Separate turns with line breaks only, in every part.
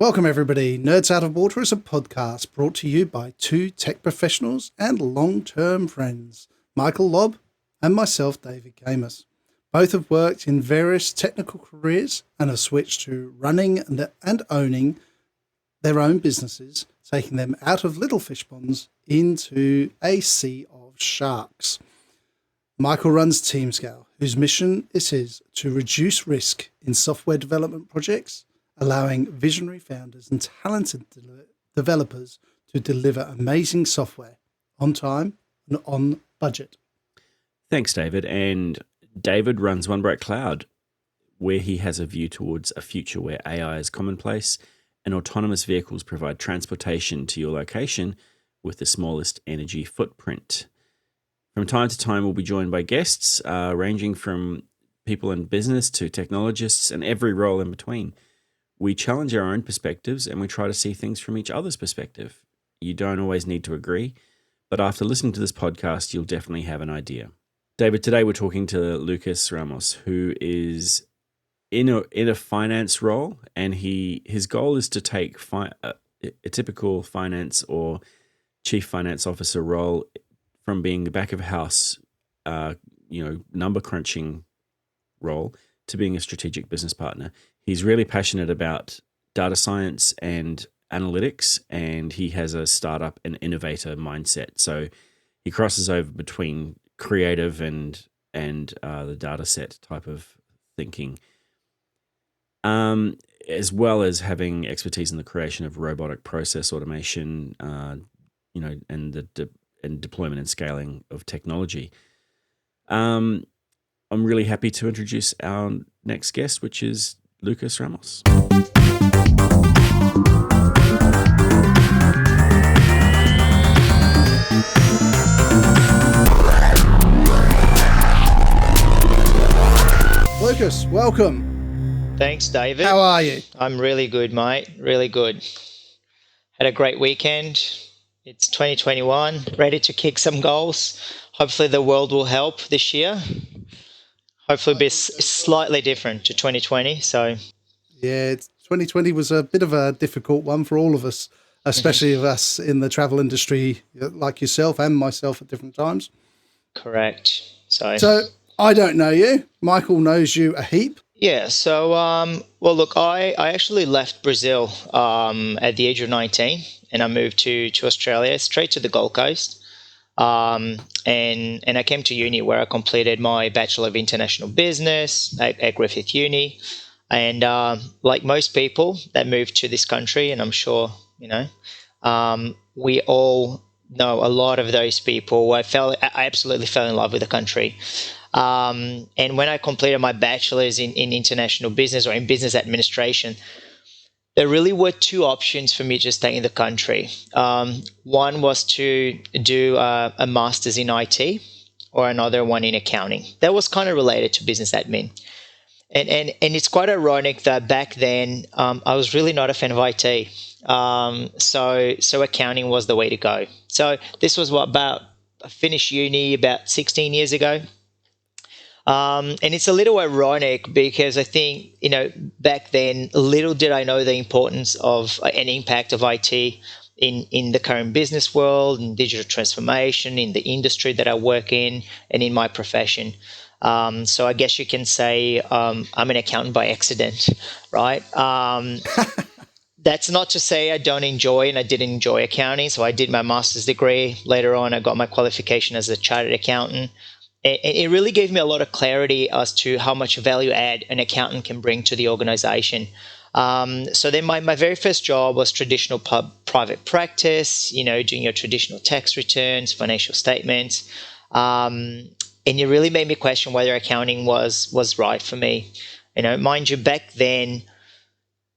Welcome, everybody. Nerds Out of Water is a podcast brought to you by two tech professionals and long-term friends, Michael Lobb and myself, David Gamus. Both have worked in various technical careers and have switched to running and owning their own businesses, taking them out of little fish ponds into a sea of sharks. Michael runs TeamScale, whose mission it is to reduce risk in software development projects, allowing visionary founders and talented developers to deliver amazing software on time and on budget.
Thanks, David. And David runs One Bright Cloud, where he has a view towards a future where AI is commonplace and autonomous vehicles provide transportation to your location with the smallest energy footprint. From time to time, we'll be joined by guests ranging from people in business to technologists and every role in between. We challenge our own perspectives and we try to see things from each other's perspective. You don't always need to agree, but after listening to this podcast, you'll definitely have an idea. David, today we're talking to Lucas Ramos, who is in a finance role, and his goal is to take a typical finance or chief finance officer role from being the back of house, number crunching role to being a strategic business partner. He's really passionate about data science and analytics, and he has a startup and innovator mindset. So he crosses over between creative and the data set type of thinking, as well as having expertise in the creation of robotic process automation, and the deployment and scaling of technology. I'm really happy to introduce our next guest, which is Lucas Ramos.
Lucas, welcome.
Thanks, David.
How are you?
I'm really good, mate. Really good. Had a great weekend. It's 2021, ready to kick some goals. Hopefully the world will help this year. Hopefully it'll be slightly different to 2020. So,
yeah, 2020 was a bit of a difficult one for all of us, especially of us in the travel industry, like yourself and myself at different times.
Correct.
So I don't know you. Michael knows you a heap.
Yeah. So, look, I actually left Brazil at the age of 19, and I moved to Australia, straight to the Gold Coast. And I came to uni where I completed my Bachelor of International Business at Griffith Uni. And like most people that moved to this country, and I'm sure, we all know a lot of those people. I absolutely fell in love with the country. And when I completed my bachelor's in international business or in business administration, there really were two options for me to stay in the country. One was to do a master's in IT, or another one in accounting. That was kind of related to business admin. And it's quite ironic that back then I was really not a fan of IT. So accounting was the way to go. So this was I finished uni about 16 years ago. And it's a little ironic because I think, back then, little did I know the importance of an impact of IT in the current business world, in digital transformation, in the industry that I work in, and in my profession. So I guess you can say I'm an accountant by accident, right? That's not to say I don't enjoy, and I didn't enjoy accounting. So I did my master's degree. Later on, I got my qualification as a chartered accountant. It really gave me a lot of clarity as to how much value add an accountant can bring to the organization. So then my very first job was traditional private practice, doing your traditional tax returns, financial statements. And it really made me question whether accounting was right for me. Mind you, back then,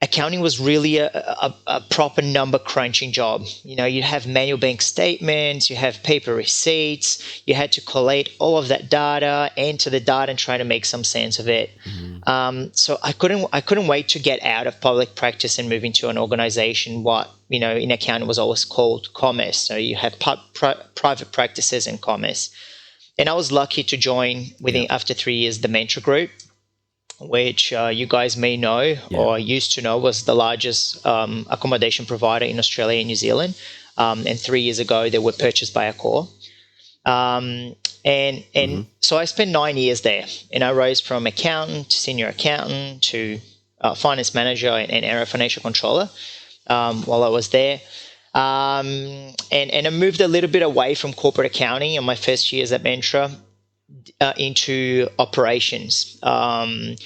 accounting was really a proper number crunching job. You have manual bank statements, you have paper receipts, you had to collate all of that data, enter the data, and try to make some sense of it. Mm-hmm. So I couldn't wait to get out of public practice and move into an organization what in accounting was always called commerce. So you have private practices and commerce. And I was lucky to join after 3 years the Mentor Group. which you guys may know or used to know was the largest accommodation provider in Australia and New Zealand. And 3 years ago, they were purchased by Accor. And so I spent 9 years there, and I rose from accountant to senior accountant to finance manager and area financial controller while I was there. And I moved a little bit away from corporate accounting in my first years at Mentra into operations. And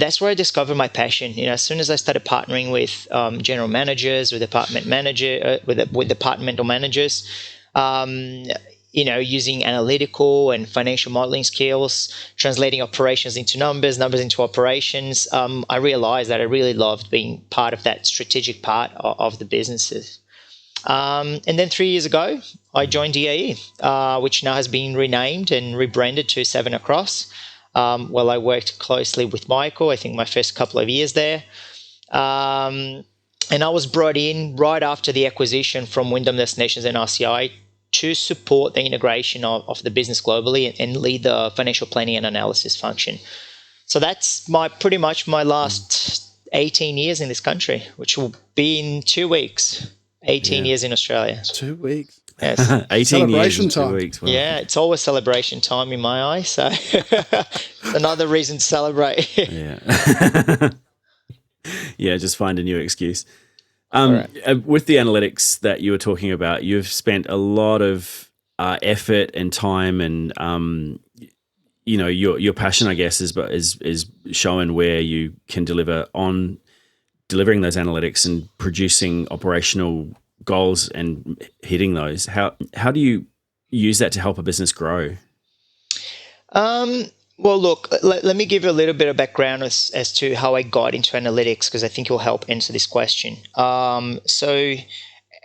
that's where I discovered my passion. As soon as I started partnering with general managers, with with departmental managers, using analytical and financial modeling skills, translating operations into numbers into operations, I realized that I really loved being part of that strategic part of the businesses. And then 3 years ago, I joined DAE, which now has been renamed and rebranded to Seven Across. I worked closely with Michael, I think my first couple of years there. And I was brought in right after the acquisition from Wyndham Destinations and RCI to support the integration of the business globally and lead the financial planning and analysis function. So that's pretty much my last 18 years in this country, which will be in 2 weeks. 18 years in Australia.
2 weeks.
Yes.
18
celebration
years
time.
2 weeks. Wow.
Yeah, it's always celebration time in my eyes. So another reason to celebrate.
Yeah. Yeah, just find a new excuse. With the analytics that you were talking about, you've spent a lot of effort and time, and your passion, I guess, is showing where you can deliver on delivering those analytics and producing operational goals and hitting those. How do you use that to help a business grow?
Well, look, let me give you a little bit of background as to how I got into analytics, because I think it will help answer this question. So,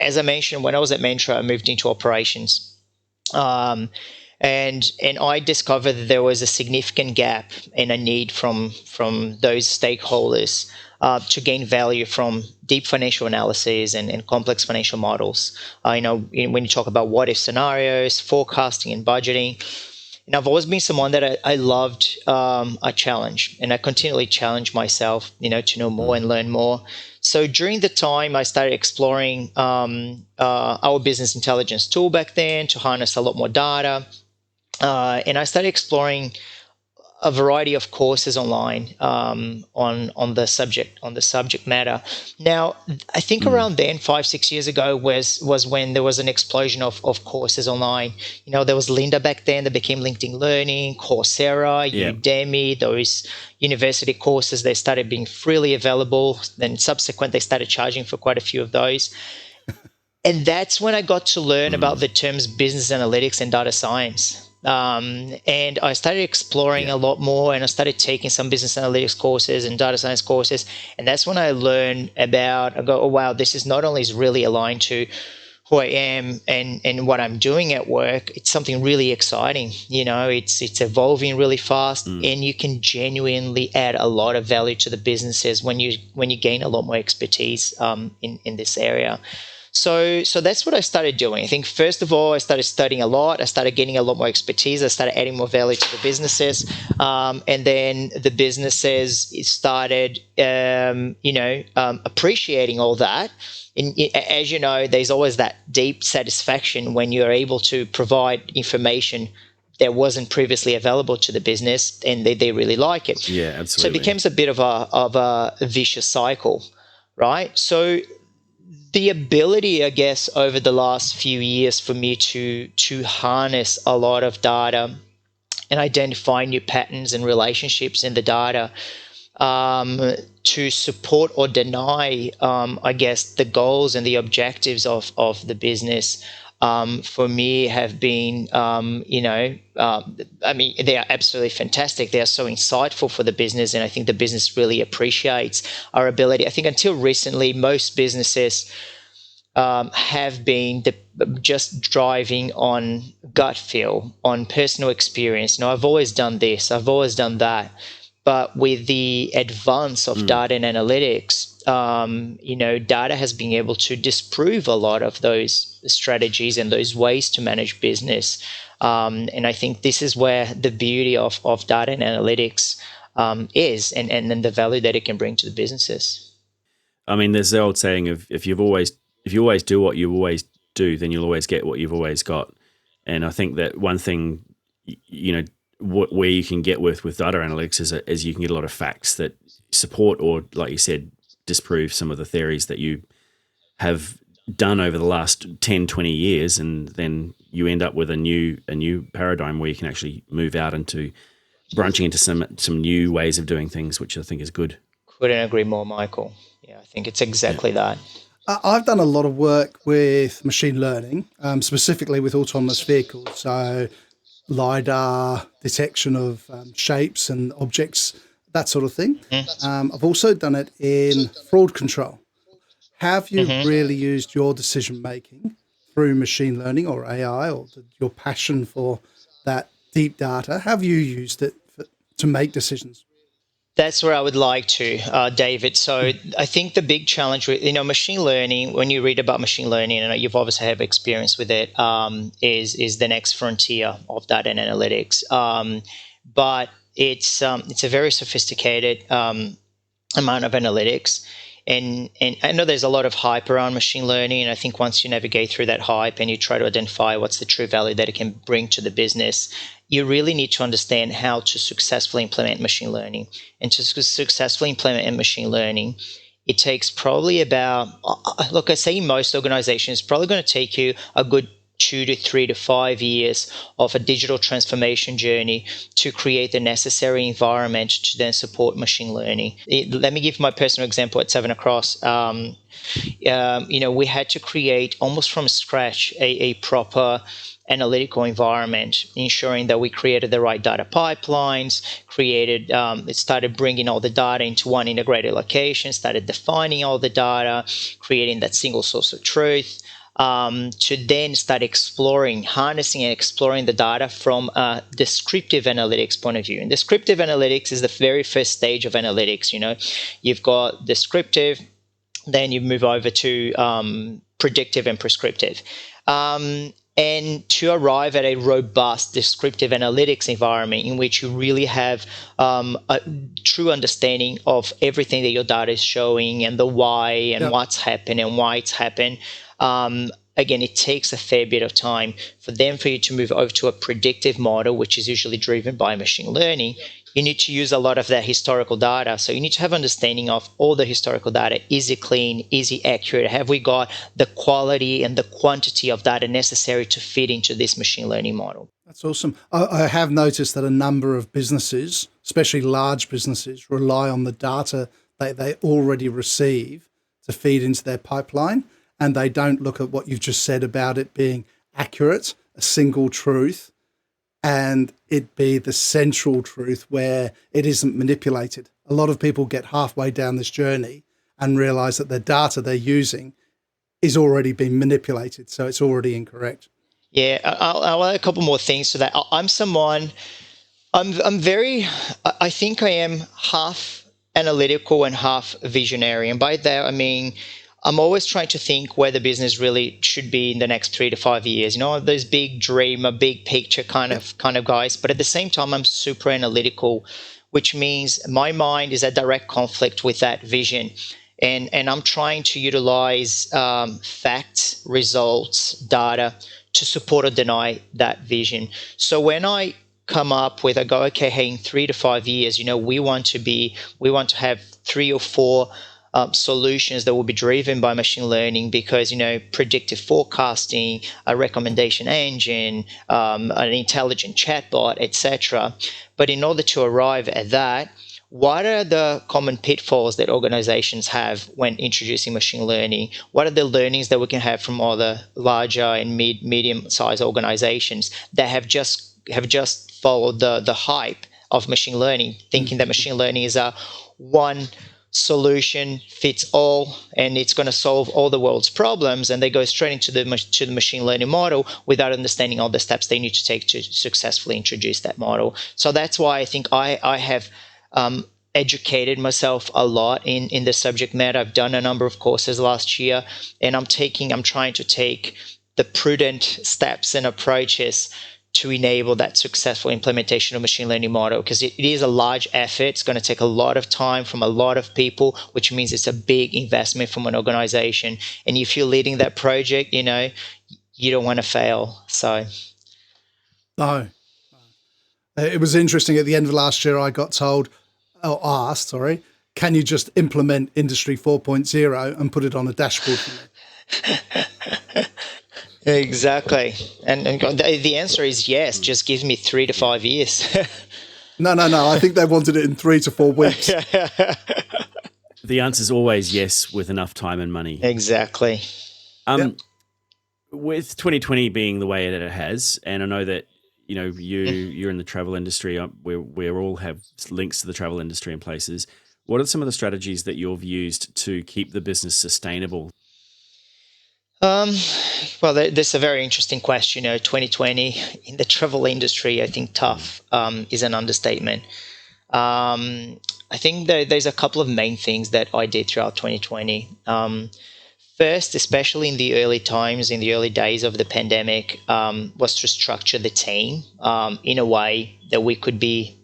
as I mentioned, when I was at Mentra, I moved into operations. And I discovered that there was a significant gap and a need from those stakeholders to gain value from deep financial analysis and complex financial models. When you talk about what-if scenarios, forecasting and budgeting, and I've always been someone that I loved a challenge, and I continually challenge myself, to know more and learn more. So during the time, I started exploring our business intelligence tool back then to harness a lot more data, and I started exploring a variety of courses online on the subject matter. Now, I think around then, 5-6 years ago, was when there was an explosion of courses online. There was Lynda back then that became LinkedIn Learning, Coursera, Udemy, those university courses. They started being freely available. Then subsequently, they started charging for quite a few of those. And that's when I got to learn about the terms business analytics and data science. And I started exploring a lot more, and I started taking some business analytics courses and data science courses. And that's when I learned I go, oh, wow, this is not only is really aligned to who I am and what I'm doing at work, it's something really exciting. It's evolving really fast, and you can genuinely add a lot of value to the businesses when you gain a lot more expertise in this area. So that's what I started doing. I think, first of all, I started studying a lot. I started getting a lot more expertise. I started adding more value to the businesses. And then the businesses started, appreciating all that. And as you know, there's always that deep satisfaction when you're able to provide information that wasn't previously available to the business, and they really like it.
Yeah, absolutely.
So it becomes a bit of a vicious cycle, right? So the ability, I guess, over the last few years for me to harness a lot of data and identify new patterns and relationships in the data to support or deny, I guess, the goals and the objectives of the business, for me have been, they are absolutely fantastic. They are so insightful for the business, and I think the business really appreciates our ability. I think until recently, most businesses have been just driving on gut feel, on personal experience. I've always done this, I've always done that. But with the advance of data and analytics, data has been able to disprove a lot of those strategies and those ways to manage business. And I think this is where the beauty of data and analytics is, and then the value that it can bring to the businesses.
I mean, there's the old saying of if you always do what you always do, then you'll always get what you've always got. And I think that one thing, where you can get with data analytics is you can get a lot of facts that support or, like you said, disprove some of the theories that you have done over the last 10, 20 years, and then you end up with a new paradigm where you can actually move out into branching into some new ways of doing things, which I think is good.
Couldn't agree more, Michael. Yeah, I think it's exactly that.
I've done a lot of work with machine learning, specifically with autonomous vehicles. So LiDAR, detection of shapes and objects, that sort of thing. I've also done it in fraud control. Have you really used your decision making through machine learning or AI, or your passion for that deep data? Have you used it to make decisions?
That's where I would like to, David. So I think the big challenge with machine learning, when you read about machine learning, and you've obviously have experience with it, is the next frontier of data and analytics. But it's a very sophisticated amount of analytics. And I know there's a lot of hype around machine learning, and I think once you navigate through that hype and you try to identify what's the true value that it can bring to the business, you really need to understand how to successfully implement machine learning. And to successfully implement machine learning, it takes probably about, look, I say in most organizations, it's probably going to take you a good 2 to 3 to 5 years of a digital transformation journey to create the necessary environment to then support machine learning. Let me give my personal example at Seven Across. We had to create almost from scratch a proper analytical environment, ensuring that we created the right data pipelines, it started bringing all the data into one integrated location, started defining all the data, creating that single source of truth, to then start harnessing and exploring the data from a descriptive analytics point of view. And descriptive analytics is the very first stage of analytics. You've got descriptive, then you move over to predictive and prescriptive. And to arrive at a robust descriptive analytics environment in which you really have a true understanding of everything that your data is showing and the why and what's happened and why it's happened. Again, it takes a fair bit of time for you to move over to a predictive model, which is usually driven by machine learning. You need to use a lot of that historical data. So you need to have understanding of all the historical data. Is it clean? Is it accurate? Have we got the quality and the quantity of data necessary to fit into this machine learning model?
That's awesome. I have noticed that a number of businesses, especially large businesses, rely on the data that they already receive to feed into their pipeline. And they don't look at what you've just said about it being accurate, a single truth, and it be the central truth where it isn't manipulated. A lot of people get halfway down this journey and realize that the data they're using is already being manipulated, so it's already incorrect.
Yeah, I'll add a couple more things to that. I think I am half analytical and half visionary. And by that, I mean, I'm always trying to think where the business really should be in the next 3 to 5 years. Those big dream, a big picture kind of guys. But at the same time, I'm super analytical, which means my mind is at direct conflict with that vision. And I'm trying to utilize facts, results, data to support or deny that vision. So when I come up with, I go, okay, hey, in 3 to 5 years, we want to have 3 or 4 solutions that will be driven by machine learning because, predictive forecasting, a recommendation engine, an intelligent chatbot, etc. But in order to arrive at that, what are the common pitfalls that organizations have when introducing machine learning? What are the learnings that we can have from all the larger and medium-sized organizations that have just followed the hype of machine learning, thinking that machine learning is a one solution fits all and it's going to solve all the world's problems, and they go straight into the machine learning model without understanding all the steps they need to take to successfully introduce that model. So that's why I think I have educated myself a lot in the subject matter. I've done a number of courses last year, and I'm trying to take the prudent steps and approaches to enable that successful implementation of machine learning model, because it is a large effort. It's going to take a lot of time from a lot of people, which means it's a big investment from an organization. And if you're leading that project, you don't want to fail. So
No. It was interesting. At the end of last year, I got asked, can you just implement Industry 4.0 and put it on a dashboard for me?
Exactly. And the answer is yes. Just give me 3 to 5 years.
No. I think they wanted it in 3 to 4 weeks.
The answer is always yes, with enough time and money.
Exactly.
Yep.
With 2020 being the way it has, and I know that you're in the travel industry. We all have links to the travel industry in places. What are some of the strategies that you've used to keep the business sustainable?
Well, this is a very interesting question. 2020 in the travel industry, I think tough is an understatement. I think there's a couple of main things that I did throughout 2020. First, especially in the early times, in the early days of the pandemic, was to structure the team in a way that we could be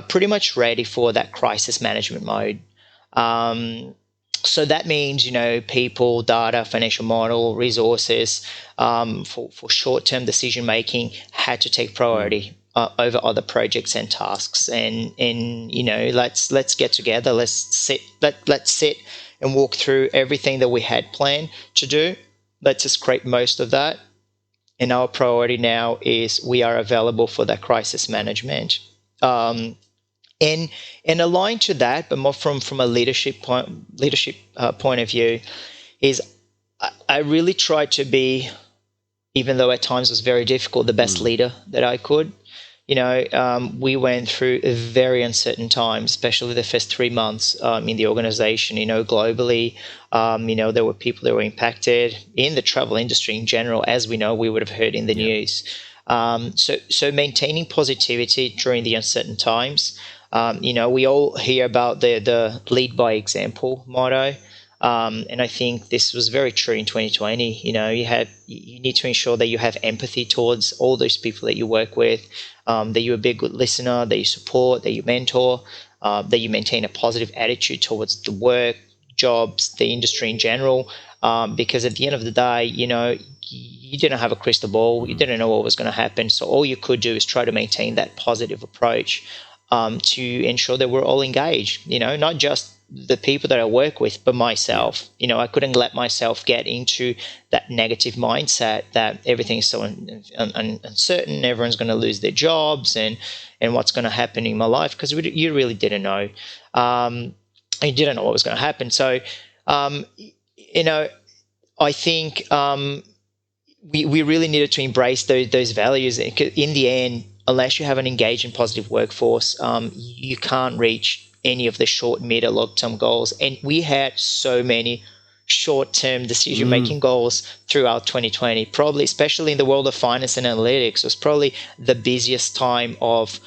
pretty much ready for that crisis management mode. So that means, people, data, financial model, resources for short-term decision making had to take priority over other projects and tasks. And let's get together. Let's sit and walk through everything that we had planned to do. Let's just scrape most of that. And our priority now is we are available for that crisis management. And aligned to that, but more from a leadership point of view, is I really tried to be, even though at times it was very difficult, the best leader that I could. We went through very uncertain times, especially the first 3 months in the organization. Globally, there were people that were impacted in the travel industry in general, as we know, we would have heard in the news. So maintaining positivity during the uncertain times. We all hear about the lead by example motto. And I think this was very true in 2020. You need to ensure that you have empathy towards all those people that you work with, that you be a good listener, that you support, that you mentor, that you maintain a positive attitude towards the work, jobs, the industry in general. Because at the end of the day, you didn't have a crystal ball. You didn't know what was going to happen. So all you could do is try to maintain that positive approach to ensure that we're all engaged, not just the people that I work with, but myself. I couldn't let myself get into that negative mindset that everything's so uncertain, everyone's going to lose their jobs and what's going to happen in my life, because you really didn't know. You didn't know what was going to happen. So, I think we really needed to embrace those values. In the end, unless you have an engaged and positive workforce, you can't reach any of the short, mid, or long-term goals. And we had so many short-term decision-making goals throughout 2020, probably, especially in the world of finance and analytics, was probably the busiest time of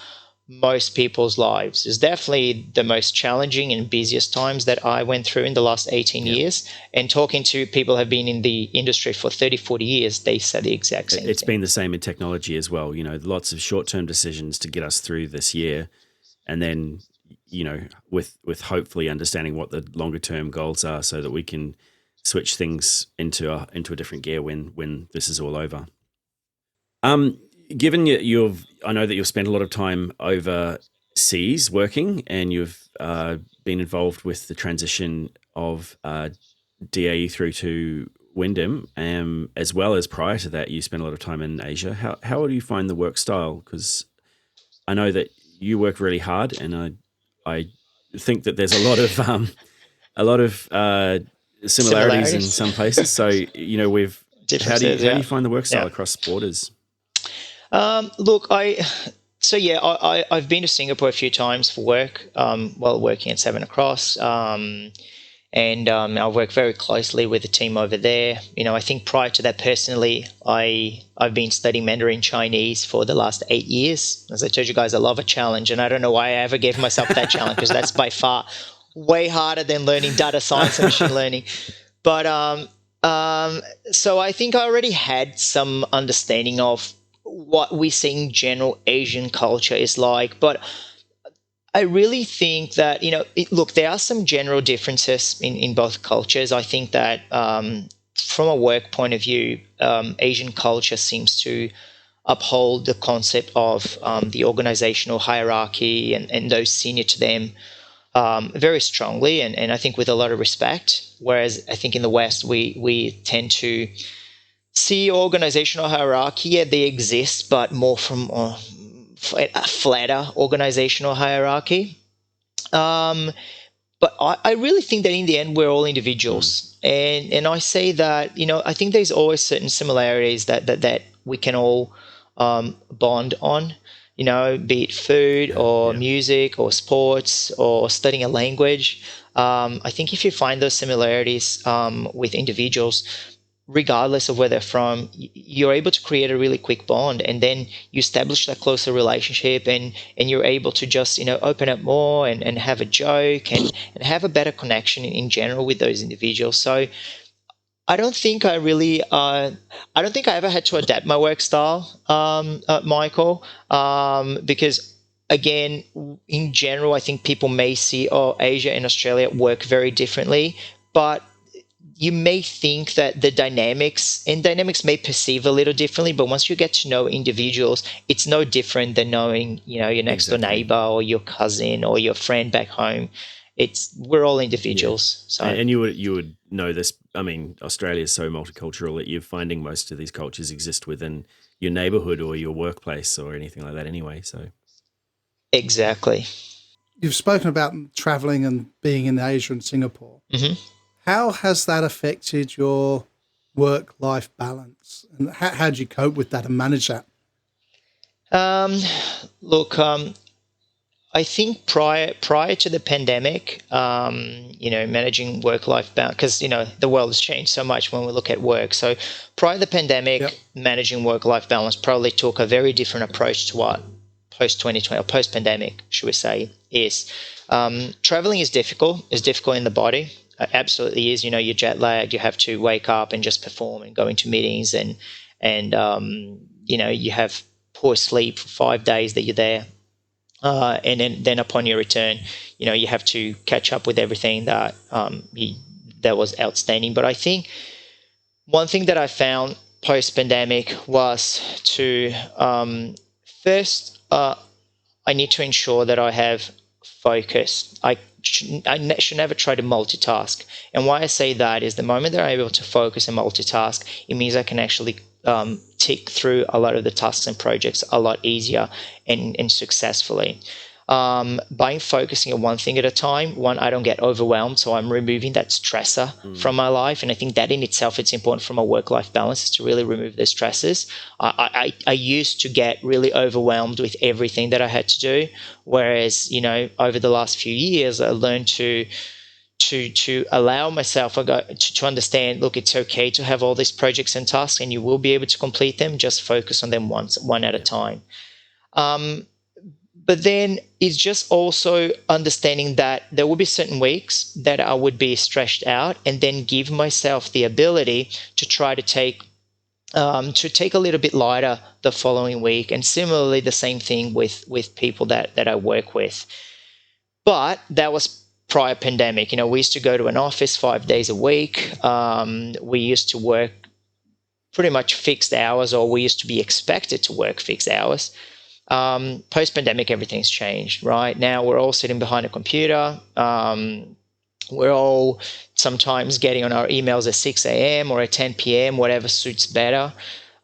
most people's lives. It's definitely the most challenging and busiest times that I went through in the last 18 years. And talking to people who have been in the industry for 30, 40 years, they said the exact same thing.
It's been the same in technology as well. Lots of short-term decisions to get us through this year. And then, with hopefully understanding what the longer-term goals are so that we can switch things into a different gear when this is all over. Given I know that you've spent a lot of time overseas working, and you've been involved with the transition of DAE through to Wyndham, as well as prior to that, you spent a lot of time in Asia. How do you find the work style? Because I know that you work really hard, and I think that there's a lot of similarities in some places. So how do you find the work style across borders?
Look, I've been to Singapore a few times for work, while working at Seven Across, and I work very closely with the team over there. I think prior to that, personally, I've been studying Mandarin Chinese for the last 8 years. As I told you guys, I love a challenge, and I don't know why I ever gave myself that challenge, because that's by far way harder than learning data science and machine learning. But so I think I already had some understanding of what we see in general Asian culture is like. But I really think that, look, there are some general differences in both cultures. I think that from a work point of view, Asian culture seems to uphold the concept of the organizational hierarchy and those senior to them very strongly, and I think with a lot of respect. Whereas I think in the West, we tend to see organizational hierarchy. Yeah, they exist, but more from a flatter organizational hierarchy. Um, but I really think that in the end, we're all individuals. And I say that, I think there's always certain similarities that we can all bond on, be it food or music or sports or studying a language. I think if you find those similarities with individuals, regardless of where they're from, you're able to create a really quick bond, and then you establish that closer relationship, and you're able to just open up more and have a joke and have a better connection in general with those individuals. So I don't think I don't think I ever had to adapt my work style, Michael, because again, in general, I think people may see, Asia and Australia work very differently, but you may think that the dynamics may perceive a little differently, but once you get to know individuals, it's no different than knowing, your next door neighbor or your cousin or your friend back home. We're all individuals. So,
and you would know this. I mean, Australia is so multicultural that you're finding most of these cultures exist within your neighborhood or your workplace or anything like that anyway. So
exactly.
You've spoken about traveling and being in Asia and Singapore.
Mm-hmm.
How has that affected your work-life balance, and how do you cope with that and manage that?
Look, I think prior to the pandemic, managing work-life balance, because the world has changed so much when we look at work. So prior to the pandemic, managing work-life balance probably took a very different approach to what post-2020 or post-pandemic, should we say, is. Traveling is difficult. It's difficult in the body. Absolutely is. You're jet lagged. You have to wake up and just perform and go into meetings, and you have poor sleep for 5 days that you're there, and then upon your return, you have to catch up with everything that was outstanding. But I think one thing that I found post pandemic was to first I need to ensure that I have focus. I should never try to multitask. And why I say that is the moment that I'm able to focus and multitask, it means I can actually tick through a lot of the tasks and projects a lot easier and successfully. By focusing on one thing at a time, I don't get overwhelmed, so I'm removing that stressor from my life. And I think that in itself, it's important from a work-life balance, is to really remove the stresses. I used to get really overwhelmed with everything that I had to do, whereas, over the last few years, I learned to allow myself to understand, look, it's okay to have all these projects and tasks, and you will be able to complete them. Just focus on them one at a time. But then it's just also understanding that there will be certain weeks that I would be stretched out, and then give myself the ability to try to take a little bit lighter the following week. And similarly, the same thing with people that I work with. But that was prior pandemic. We used to go to an office 5 days a week. We used to work pretty much fixed hours, or we used to be expected to work fixed hours. Post-pandemic, everything's changed, right? Now we're all sitting behind a computer. We're all sometimes getting on our emails at 6 a.m. or at 10 p.m., whatever suits better.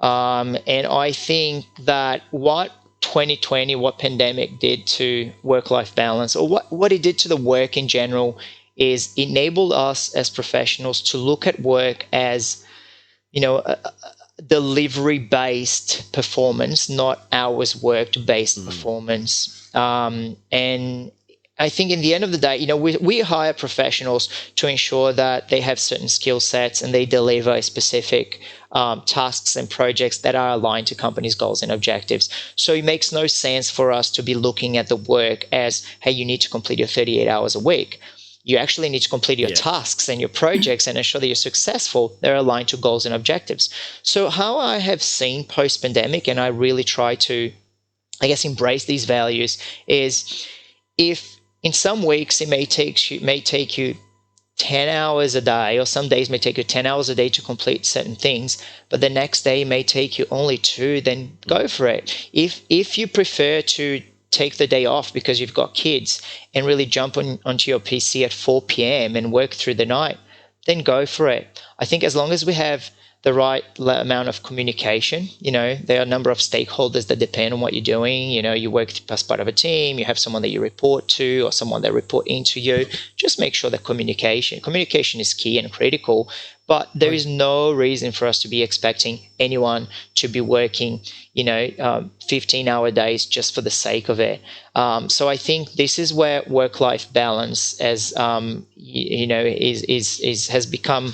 And I think that what 2020, what pandemic did to work-life balance, or what it did to the work in general, is enabled us as professionals to look at work as, delivery-based performance, not hours worked-based performance. And I think in the end of the day, we hire professionals to ensure that they have certain skill sets and they deliver specific tasks and projects that are aligned to companies' goals and objectives. So it makes no sense for us to be looking at the work as, hey, you need to complete your 38 hours a week. You actually need to complete your tasks and your projects and ensure that you're successful. They're aligned to goals and objectives. So how I have seen post-pandemic, and I really try to, I guess, embrace these values, is if in some weeks it may take you 10 hours a day, or some days may take you 10 hours a day to complete certain things, but the next day may take you only 2, then go for it. If you prefer to take the day off because you've got kids and really jump onto your PC at 4 p.m. and work through the night, then go for it. I think as long as we have the right amount of communication, there are a number of stakeholders that depend on what you're doing. You work as part of a team, you have someone that you report to or someone that report into you. Just make sure that communication is key and critical, but there is no reason for us to be expecting anyone to be working, 15-hour days just for the sake of it. So I think this is where work-life balance, has become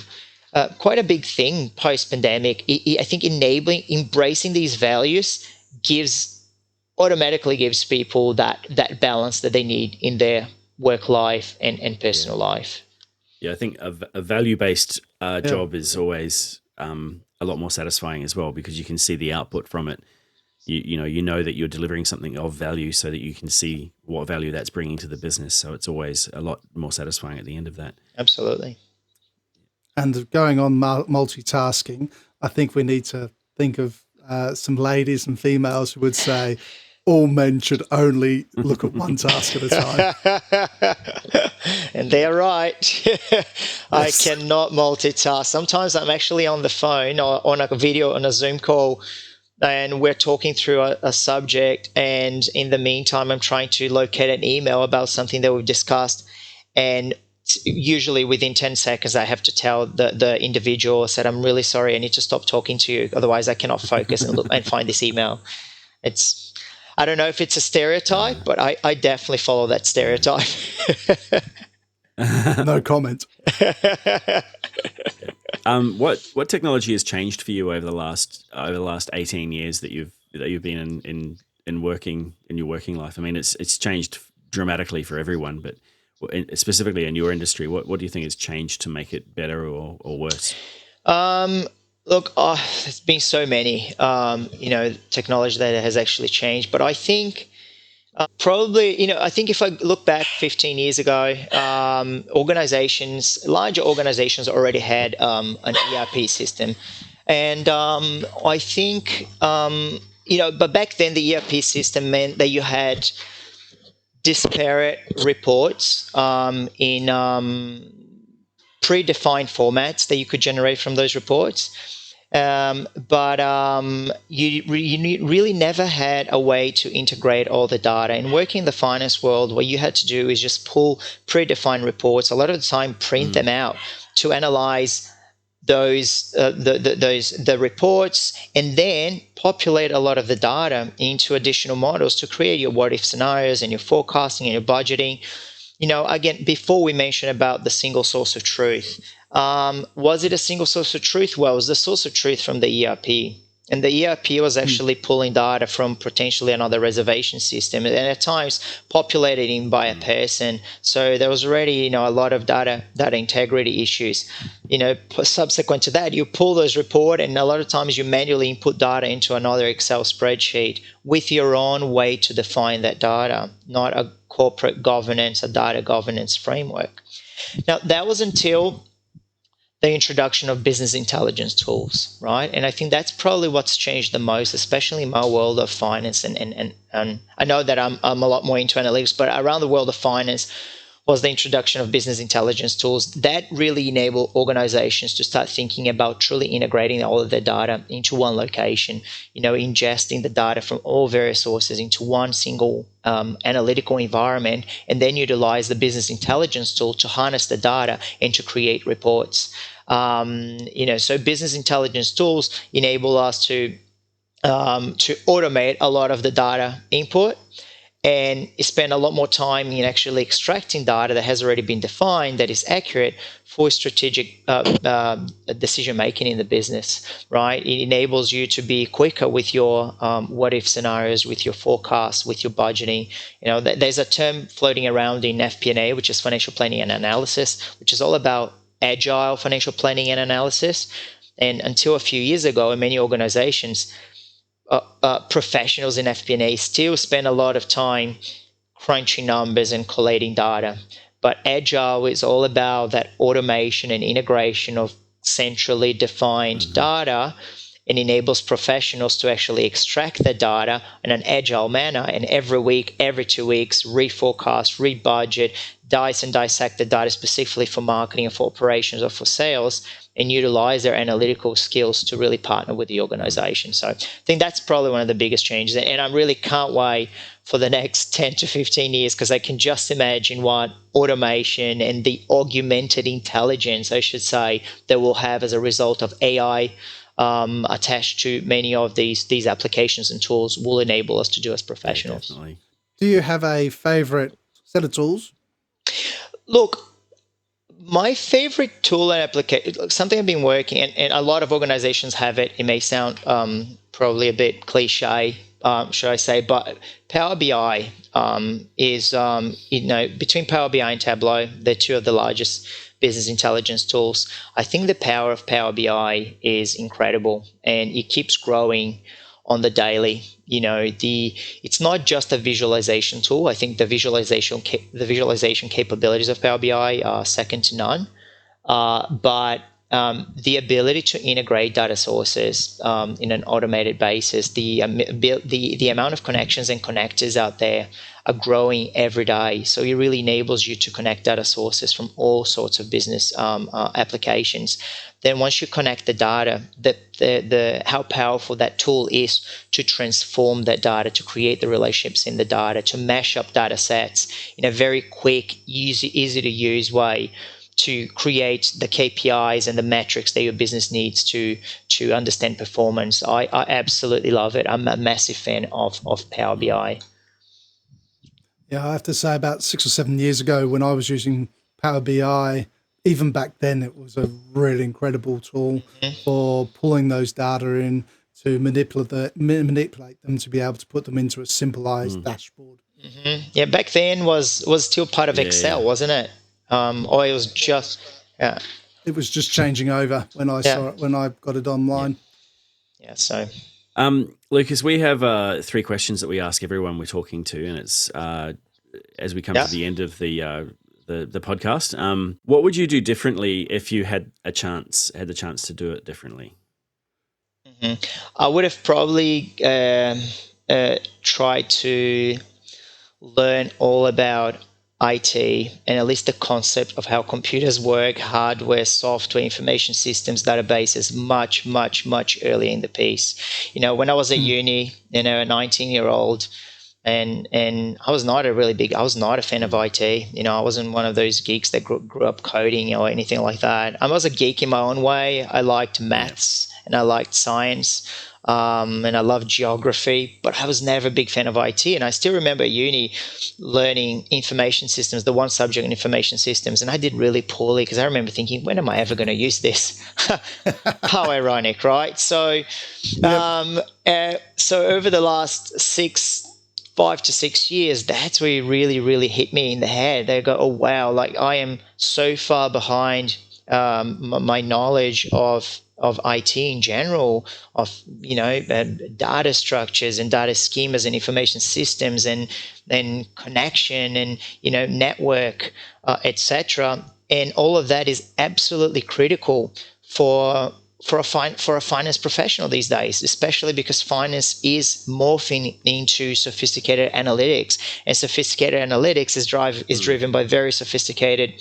quite a big thing post-pandemic. I think embracing these values automatically gives people that balance that they need in their work life and personal life.
Yeah, I think a value-based job is always a lot more satisfying as well, because you can see the output from it. You know that you're delivering something of value, so that you can see what value that's bringing to the business. So it's always a lot more satisfying at the end of that.
Absolutely.
And going on multitasking, I think we need to think of some ladies and females who would say all men should only look at one task at a time.
And they're right. I cannot multitask. Sometimes I'm actually on the phone or on a video, on a Zoom call, and we're talking through a subject, and in the meantime I'm trying to locate an email about something that we've discussed, and usually within 10 seconds I have to tell the individual, said, I'm really sorry, I need to stop talking to you, otherwise I cannot focus and find this email. I don't know if it's a stereotype, but I definitely follow that stereotype.
No comment.
What technology has changed for you over the last 18 years that you've been in working in your working life? I mean, it's changed dramatically for everyone, but specifically in your industry, what do you think has changed to make it better or worse?
Look, there's been so many, technology that has actually changed. But I think probably, I think if I look back 15 years ago, larger organizations already had an ERP system. And I think, but back then the ERP system meant that you had disparate reports in predefined formats that you could generate from those reports. But you really never had a way to integrate all the data. And working in the finance world, what you had to do is just pull predefined reports, a lot of the time print them out to analyze the reports, and then populate a lot of the data into additional models to create your what if scenarios and your forecasting and your budgeting. Again, before we mentioned about the single source of truth, was it a single source of truth? Well, it was the source of truth from the ERP. And the ERP was actually pulling data from potentially another reservation system, and at times populated in by a person. So there was already, a lot of data integrity issues. Subsequent to that, you pull those reports, and a lot of times you manually input data into another Excel spreadsheet with your own way to define that data, not a corporate governance, a data governance framework. Now, that was until the introduction of business intelligence tools, right? And I think that's probably what's changed the most, especially in my world of finance. And I know that I'm a lot more into analytics, but around the world of finance was the introduction of business intelligence tools that really enable organizations to start thinking about truly integrating all of their data into one location, ingesting the data from all various sources into one single analytical environment, and then utilize the business intelligence tool to harness the data and to create reports. So business intelligence tools enable us to automate a lot of the data input, and spend a lot more time in actually extracting data that has already been defined, that is accurate for strategic decision making in the business, right? It enables you to be quicker with your what if scenarios, with your forecasts, with your budgeting. There's a term floating around in FP&A, which is financial planning and analysis, which is all about agile financial planning and analysis. And until a few years ago, in many organizations, professionals in FP&A still spend a lot of time crunching numbers and collating data. But Agile is all about that automation and integration of centrally defined data, and enables professionals to actually extract the data in an agile manner, and every week, every 2 weeks, reforecast, rebudget, dice and dissect the data specifically for marketing or for operations or for sales, and utilize their analytical skills to really partner with the organization. So I think that's probably one of the biggest changes. And I really can't wait for the next 10 to 15 years, because I can just imagine what automation and the augmented intelligence, I should say, that we'll have as a result of AI attached to many of these applications and tools will enable us to do as professionals.
Yeah, definitely.
Do you have a favorite set of tools?
Look, my favorite tool and application, something I've been working, and a lot of organizations have it. It may sound probably a bit cliche, should I say, but Power BI is, between Power BI and Tableau, they're two of the largest business intelligence tools. I think the power of Power BI is incredible, and it keeps growing on the daily. It's not just a visualization tool. I think the visualization capabilities of Power BI are second to none. But the ability to integrate data sources in an automated basis, the amount of connections and connectors out there are growing every day. So it really enables you to connect data sources from all sorts of business applications. Then once you connect the data, how powerful that tool is to transform that data, to create the relationships in the data, to mash up data sets in a very quick, easy to use way, to create the KPIs and the metrics that your business needs to understand performance. I absolutely love it. I'm a massive fan of Power BI.
Yeah, I have to say, about 6 or 7 years ago when I was using Power BI, even back then it was a really incredible tool for pulling those data in, to manipulate them, to be able to put them into a simplified dashboard.
Yeah, back then was still part of Excel, wasn't it? Or it was just,
It was just changing over when I saw it, when I got it online.
Yeah, so.
Lucas, we have 3 questions that we ask everyone we're talking to, and it's as we come to the end of the podcast. What would you do differently if you had the chance to do it differently?
I would have probably tried to learn all about IT, and at least the concept of how computers work, hardware, software, information systems, databases, much earlier in the piece. When I was at uni, a 19-year-old, and I was not a fan of IT. I wasn't one of those geeks that grew up coding or anything like that. I was a geek in my own way. I liked maths and I liked science. And I love geography, but I was never a big fan of IT. And I still remember at uni learning information systems, the one subject in information systems, and I did really poorly because I remember thinking, when am I ever going to use this? How ironic, right? So, so over the last 5 to 6 years, that's where it really hit me in the head. They go, oh wow, like I am so far behind my knowledge of IT in general, of data structures and data schemas and information systems and connection and network, etc. And all of that is absolutely critical for a finance professional these days, especially because finance is morphing into sophisticated analytics, and sophisticated analytics is driven by very sophisticated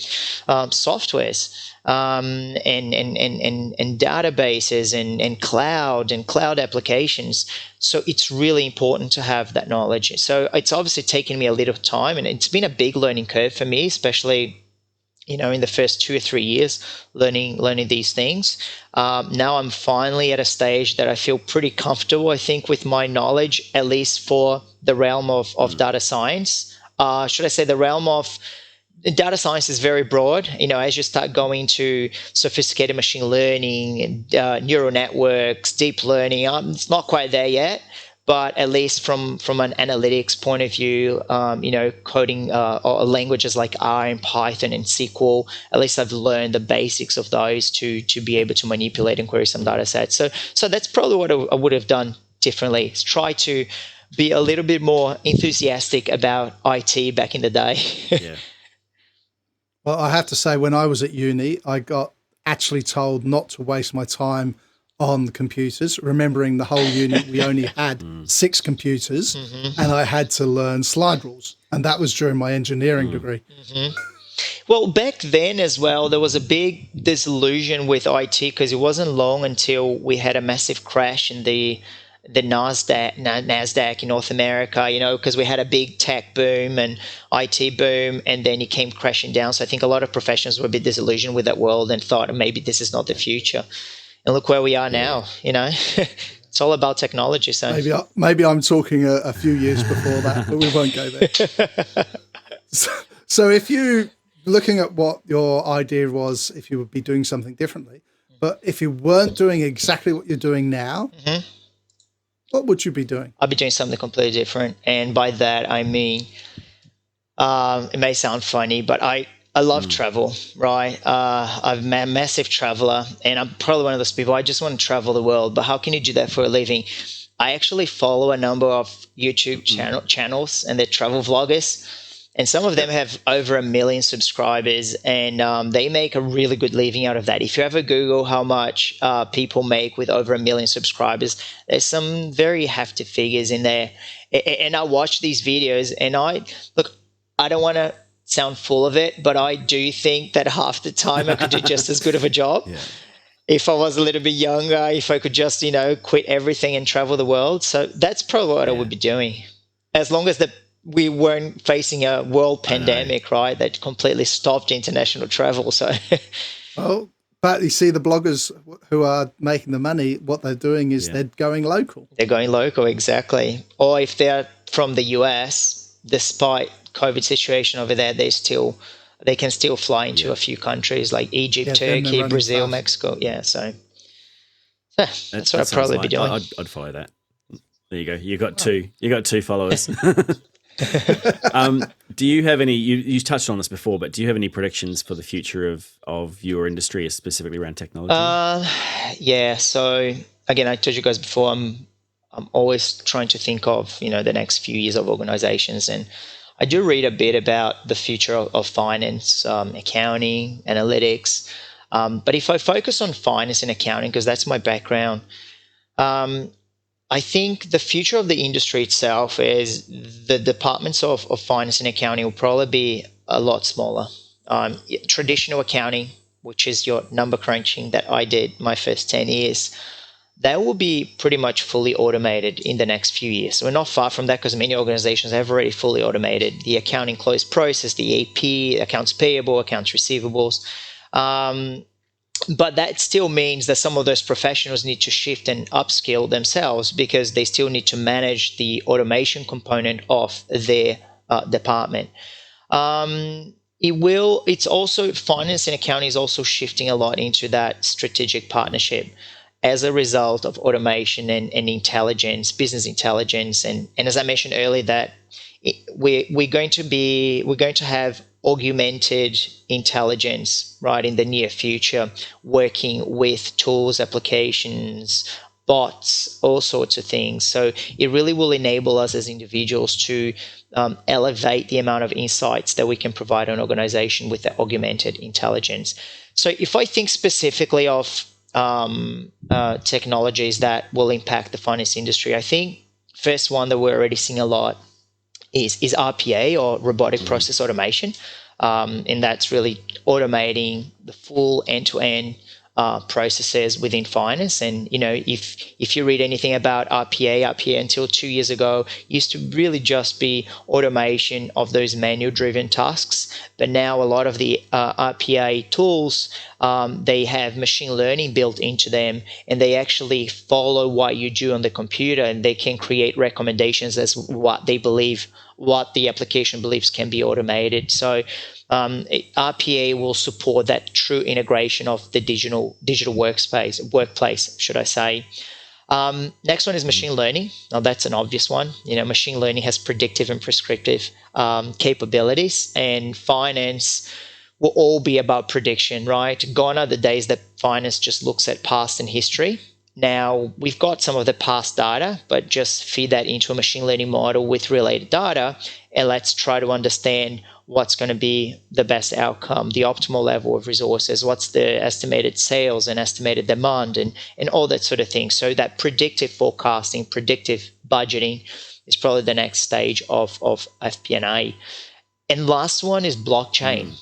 softwares. And databases and cloud applications. So it's really important to have that knowledge. So it's obviously taken me a little time, and it's been a big learning curve for me, especially in the first 2 or 3 years, learning these things. Now I'm finally at a stage that I feel pretty comfortable, I think, with my knowledge, at least for the realm of data science. Should I say the realm of data science is very broad. As you start going to sophisticated machine learning, neural networks, deep learning, it's not quite there yet. But at least from an analytics point of view, coding or languages like R and Python and SQL, at least I've learned the basics of those to be able to manipulate and query some data sets. So that's probably what I would have done differently. Is try to be a little bit more enthusiastic about IT back in the day.
Yeah.
Well, I have to say, when I was at uni, I got actually told not to waste my time on computers, remembering the whole unit, we only had 6 computers, and I had to learn slide rules. And that was during my engineering degree.
Well, back then as well, there was a big disillusion with IT because it wasn't long until we had a massive crash in the NASDAQ in North America, because we had a big tech boom and IT boom, and then it came crashing down. So I think a lot of professionals were a bit disillusioned with that world and thought maybe this is not the future. And look where we are now, It's all about technology. So
maybe I'm talking a few years before that, but we won't go there. So if you looking at what your idea was, if you would be doing something differently, but if you weren't doing exactly what you're doing now, what would you be doing?
I'd be doing something completely different. And by that, I mean, it may sound funny, but I love travel, right? I'm a massive traveler, and I'm probably one of those people, I just want to travel the world. But how can you do that for a living? I actually follow a number of YouTube channels, and they're travel vloggers. And some of them have over 1 million subscribers, and they make a really good living out of that. If you ever Google how much people make with over 1 million subscribers, there's some very hefty figures in there. And I watch these videos, and I don't want to sound full of it, but I do think that half the time I could do just as good of a job.
Yeah.
If I was a little bit younger, if I could just, quit everything and travel the world. So that's probably what I would be doing. As long as we weren't facing a world pandemic, right, that completely stopped international travel. So,
well, but you see the bloggers who are making the money, what they're doing is they're going local.
They're going local, exactly. Or if they're from the US, despite COVID situation over there, they can still fly into a few countries like Egypt, Turkey, Brazil, Mexico. Yeah, so that's what I'd probably be doing.
I'd follow that. There you go. You got two followers. Do you have any? You touched on this before, but do you have any predictions for the future of your industry, specifically around technology?
Yeah. So again, I told you guys before, I'm always trying to think of the next few years of organizations, and I do read a bit about the future of finance, accounting, analytics. But if I focus on finance and accounting, because that's my background, I think the future of the industry itself is the departments of finance and accounting will probably be a lot smaller. Traditional accounting, which is your number crunching that I did my first 10 years, that will be pretty much fully automated in the next few years. So we're not far from that because many organizations have already fully automated the accounting close process, the AP, accounts payable, accounts receivables. But that still means that some of those professionals need to shift and upskill themselves because they still need to manage the automation component of their department. It's also, finance and accounting is also shifting a lot into that strategic partnership as a result of automation and intelligence, business intelligence. And as I mentioned earlier, that we're going to have augmented intelligence, right, in the near future, working with tools, applications, bots, all sorts of things. So it really will enable us as individuals to elevate the amount of insights that we can provide an organization with the augmented intelligence. So if I think specifically of technologies that will impact the finance industry, I think first one that we're already seeing a lot is RPA, or robotic process automation. And that's really automating the full end-to-end processes within finance. And if you read anything about RPA until 2 years ago used to really just be automation of those manual driven tasks, but now a lot of the RPA tools, they have machine learning built into them, and they actually follow what you do on the computer, and they can create recommendations as what the application believes can be automated. So RPA will support that true integration of the digital workplace, should I say. Next one is machine learning. Now that's an obvious one. Machine learning has predictive and prescriptive capabilities, and finance will all be about prediction, right? Gone are the days that finance just looks at past and history. Now, we've got some of the past data, but just feed that into a machine learning model with related data, and let's try to understand what's going to be the best outcome, the optimal level of resources, what's the estimated sales and estimated demand, and all that sort of thing. So that predictive forecasting, predictive budgeting is probably the next stage of FP&A. And last one is blockchain.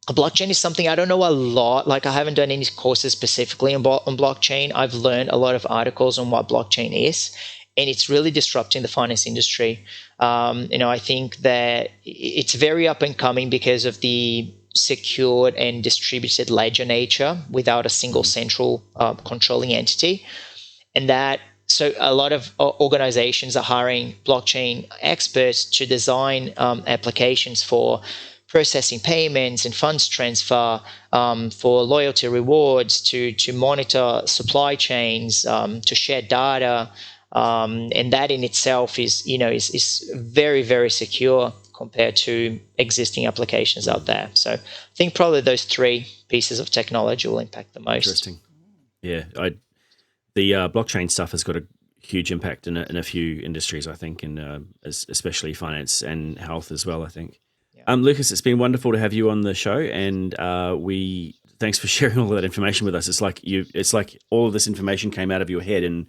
Blockchain is something I don't know a lot. Like, I haven't done any courses specifically on blockchain. I've learned a lot of articles on what blockchain is, and it's really disrupting the finance industry. I think that it's very up and coming because of the secured and distributed ledger nature without a single central controlling entity. So a lot of organizations are hiring blockchain experts to design applications for processing payments and funds transfer, for loyalty rewards, to monitor supply chains, to share data. And that in itself is very, very secure compared to existing applications out there. So I think probably those three pieces of technology will impact the most.
Interesting. Yeah, the blockchain stuff has got a huge impact in a few industries, I think, and especially finance and health as well, I think. Yeah. Lucas, it's been wonderful to have you on the show, and thanks for sharing all of that information with us. It's like all of this information came out of your head, and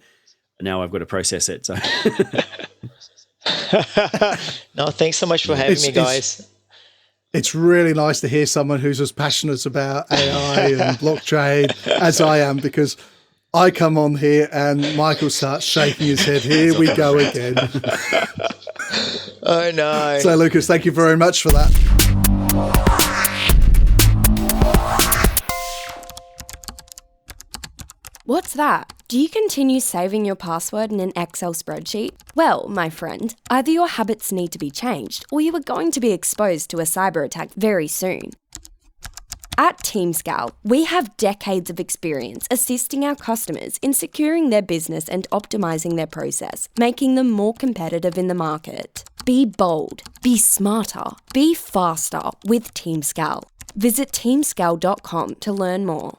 now I've got to process it. So.
No, thanks so much for having me, guys.
It's really nice to hear someone who's as passionate about AI and blockchain as I am, because I come on here and Michael starts shaking his head. Here we go again.
Oh, no.
So, Lucas, thank you very much for that.
What's that? Do you continue saving your password in an Excel spreadsheet? Well, my friend, either your habits need to be changed or you are going to be exposed to a cyber attack very soon. At TeamScale, we have decades of experience assisting our customers in securing their business and optimizing their process, making them more competitive in the market. Be bold, be smarter, be faster with TeamScale. Visit teamscale.com to learn more.